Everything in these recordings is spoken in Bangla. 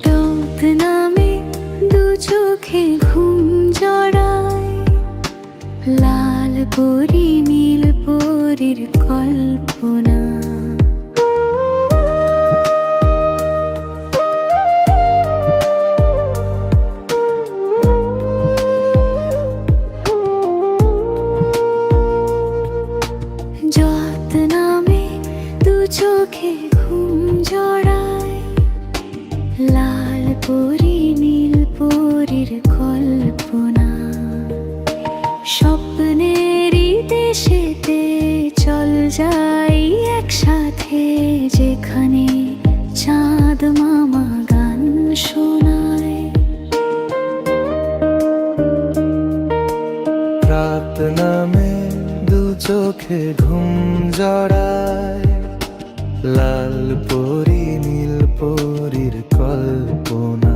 রোদ নামে দু চোখে ঘুম জড়ায়, লাল পরি নীল পরীর কল্পনা। যত নামে দু চোখে ঘুম জড়ায়, লাল পরি নীল পরীর কল্পনা। স্বপ্নেরই দেশেতে চল যাই একসাথে, যেখানে চাঁদ মামা গান শোনায়। রাত নামে দু চোখে ঘুম জড়ায়, লাল পরি নীল পরীর কল্পনা।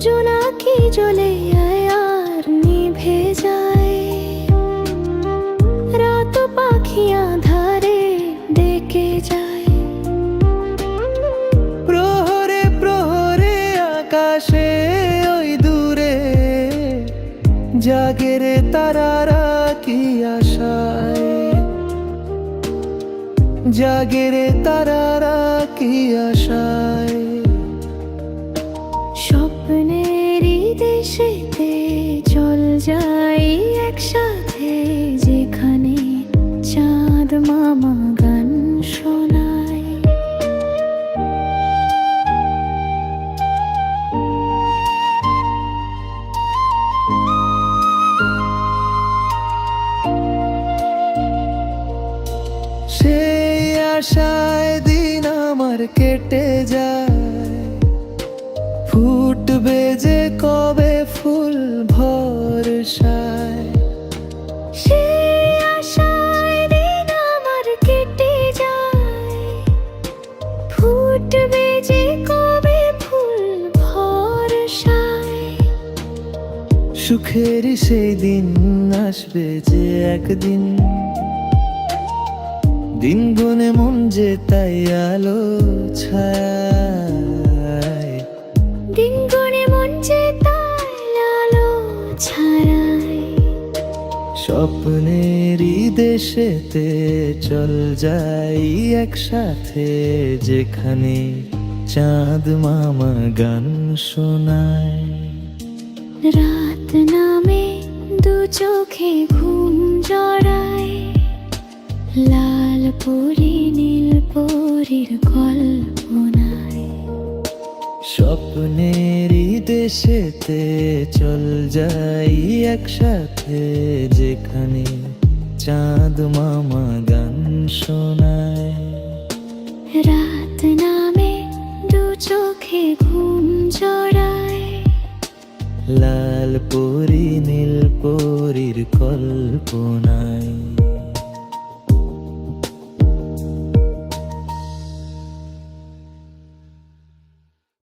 জোনাকি জ্বলে আর নিভে যায়, রাত পাখি আঁধারে ডেকে যায়। প্রহরে প্রহরে আকাশে ওই দূরে জাগে রে তারারা কি আশায়, জাগে রে তারারা কি আশায়। স্বপ্নেরই দেশেতে চল যাই একসাথে, যেখানে চাঁদ মামা গান শোনায়। সেই আশায় দিন আমার কেটে যায়, ফুটবে যে কবে ফুল ভরসায়। সেই আশায় দিন আমার কেটে যায়, ফুটবে যে কবে ফুল ভরসায়। সুখের সেই দিন আসবে যে একদিন, দিন গুনে মন যে তাই আলো ছায়। দিন গুনে মন যে তাই আলো ছায়। স্বপ্নেরই দেশেতে চল যাই একসাথে, যেখানে চাঁদ মামা গান শোনায়। রাত নামে দু চোখে ঘুম জড়ায়, লাল পরি নীল পরীর কল্পনায়। স্বপ্নেরই দেশেতে চল যাই একসাথে, যেখানে চাঁদ মামা গান শোনায়। রাত নামে দু চোখে ঘুম জড়ায়, লাল পরি নীল পরীর কল্পনায়।